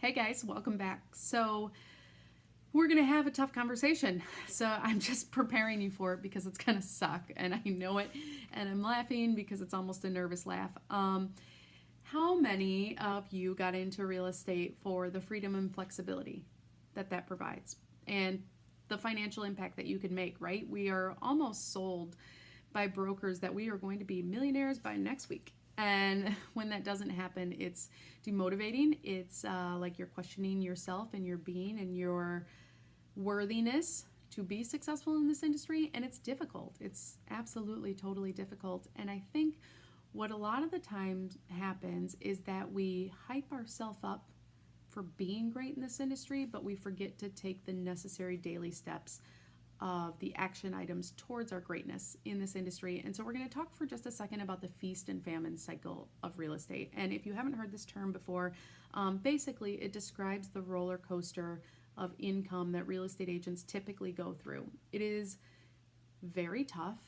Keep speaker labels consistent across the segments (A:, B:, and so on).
A: Hey guys, welcome back. So, we're going to have a tough conversation. So, I'm just preparing you for it because it's going to suck and I know it. And I'm laughing because it's almost a nervous laugh. How many of you got into real estate for the freedom and flexibility that provides and the financial impact that you can make, right? We are almost sold by brokers that we are going to be millionaires by next week. And when that doesn't happen, it's demotivating. It's like you're questioning yourself and your being and your worthiness to be successful in this industry. And it's difficult. It's absolutely, totally difficult. And I think what a lot of the times happens is that we hype ourselves up for being great in this industry, but we forget to take the necessary daily steps of the action items towards our greatness in this industry. And so we're going to talk for just a second about the feast and famine cycle of real estate. And if you haven't heard this term before, basically it describes the roller coaster of income that real estate agents typically go through. It is very tough.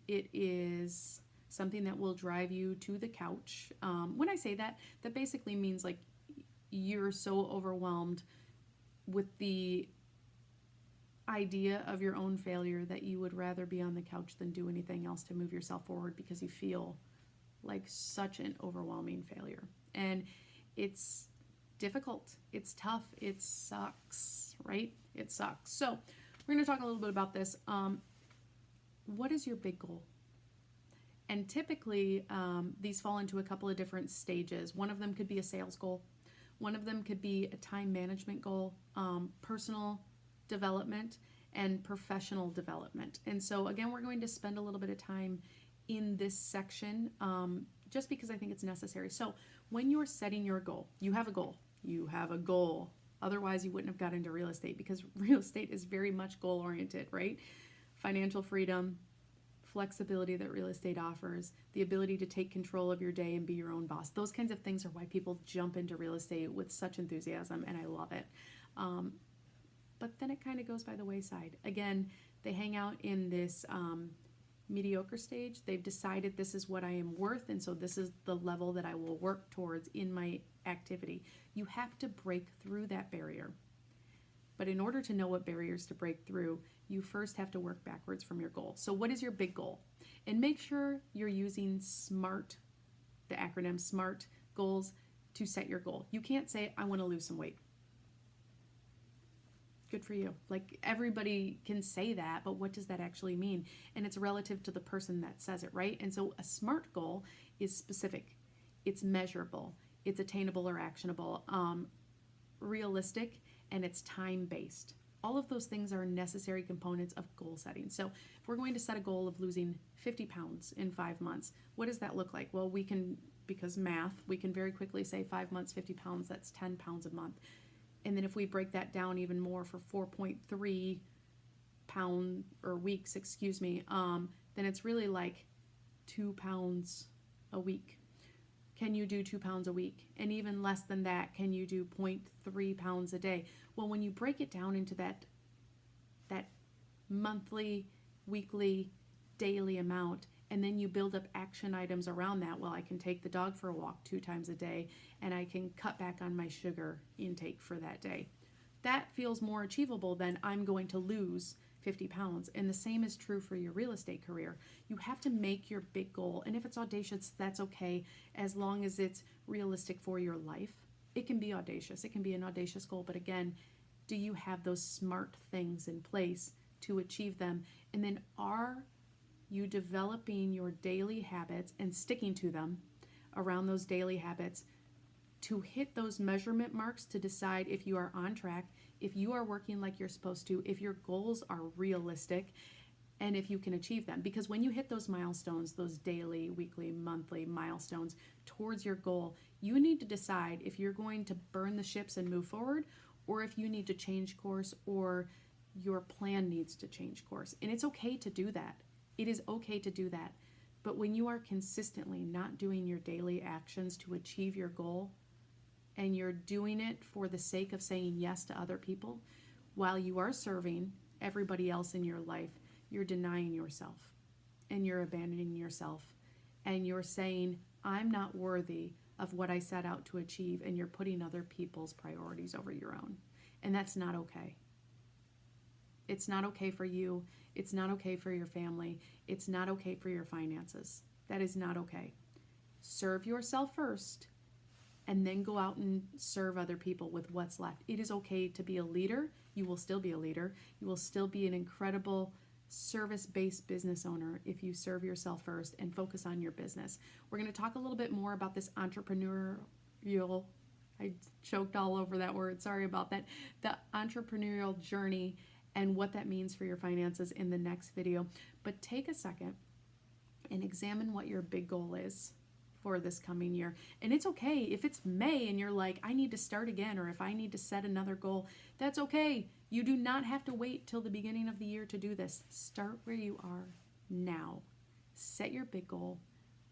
A: It is something that will drive you to the couch. When I say that, that basically means like you're so overwhelmed with the idea of your own failure that you would rather be on the couch than do anything else to move yourself forward because you feel like such an overwhelming failure. And it's difficult, it's tough, it sucks, right? It sucks. So we're going to talk a little bit about this. What is your big goal? And typically, these fall into a couple of different stages. One of them could be a sales goal. One of them could be a time management goal, personal development, and professional development. And so, again, we're going to spend a little bit of time in this section just because I think it's necessary. So, when you're setting your goal, you have a goal. You have a goal. Otherwise, you wouldn't have got into real estate because real estate is very much goal oriented, right? Financial freedom, flexibility that real estate offers, the ability to take control of your day and be your own boss. Those kinds of things are why people jump into real estate with such enthusiasm, and I love it. But then it kind of goes by the wayside. Again, they hang out in this mediocre stage. They've decided this is what I am worth, and so this is the level that I will work towards in my activity. You have to break through that barrier. But in order to know what barriers to break through, you first have to work backwards from your goal. So what is your big goal? And make sure you're using SMART, the acronym SMART goals, to set your goal. You can't say, I want to lose some weight. Good for you. Like everybody can say that, but what does that actually mean? And it's relative to the person that says it, right? And so a SMART goal is specific, it's measurable, it's attainable or actionable, realistic, and it's time-based. All of those things are necessary components of goal setting. So if we're going to set a goal of losing 50 pounds in 5 months, what does that look like? Well, we can, because math, we can very quickly say 5 months, 50 pounds, that's 10 pounds a month. And then if we break that down even more for 4.3 pound or weeks, then it's really like 2 pounds a week. Can you do 2 pounds a week? And even less than that, can you do 0.3 pounds a day? Well, when you break it down into that monthly, weekly, daily amount, and then you build up action items around that. Well, I can take the dog for a walk 2 times a day, and I can cut back on my sugar intake for that day. That feels more achievable than I'm going to lose 50 pounds. And the same is true for your real estate career. You have to make your big goal. And if it's audacious, that's okay, as long as it's realistic for your life. It can be audacious. It can be an audacious goal. But again, do you have those SMART things in place to achieve them? And then are you developing your daily habits and sticking to them around those daily habits to hit those measurement marks to decide if you are on track, if you are working like you're supposed to, if your goals are realistic, and if you can achieve them. Because when you hit those milestones, those daily, weekly, monthly milestones towards your goal, you need to decide if you're going to burn the ships and move forward, or if you need to change course, or your plan needs to change course. And it's okay to do that. It is okay to do that. But when you are consistently not doing your daily actions to achieve your goal, and you're doing it for the sake of saying yes to other people, while you are serving everybody else in your life, you're denying yourself and you're abandoning yourself and you're saying, I'm not worthy of what I set out to achieve, and you're putting other people's priorities over your own. And that's not okay. It's not okay for you. It's not okay for your family. It's not okay for your finances. That is not okay. Serve yourself first, and then go out and serve other people with what's left. It is okay to be a leader. You will still be a leader. You will still be an incredible service-based business owner if you serve yourself first and focus on your business. We're going to talk a little bit more about this entrepreneurial, I choked all over that word, sorry about that, the entrepreneurial journey and what that means for your finances in the next video. But take a second and examine what your big goal is for this coming year. And it's okay if it's May and you're like, I need to start again, or if I need to set another goal, that's okay. You do not have to wait till the beginning of the year to do this. Start where you are now. Set your big goal,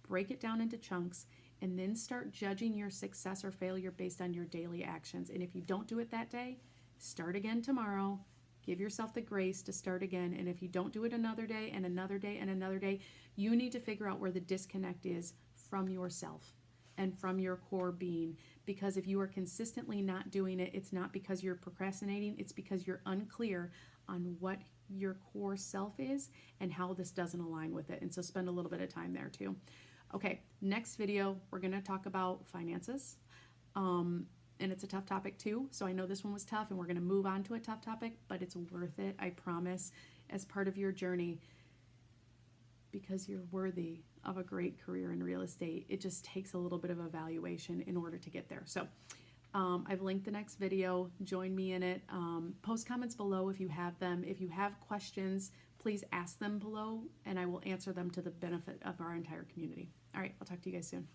A: break it down into chunks, and then start judging your success or failure based on your daily actions. And if you don't do it that day, start again tomorrow. Give yourself the grace to start again. And if you don't do it another day and another day and another day, you need to figure out where the disconnect is from yourself and from your core being. Because if you are consistently not doing it, it's not because you're procrastinating, it's because you're unclear on what your core self is and how this doesn't align with it. And so spend a little bit of time there too. Okay, next video, we're going to talk about finances. And it's a tough topic too. So I know this one was tough, and we're going to move on to a tough topic, but it's worth it, I promise, as part of your journey, because you're worthy of a great career in real estate. It just takes a little bit of evaluation in order to get there. So I've linked the next video. Join me in it. Post comments below if you have them. If you have questions, please ask them below, and I will answer them to the benefit of our entire community. All right, I'll talk to you guys soon.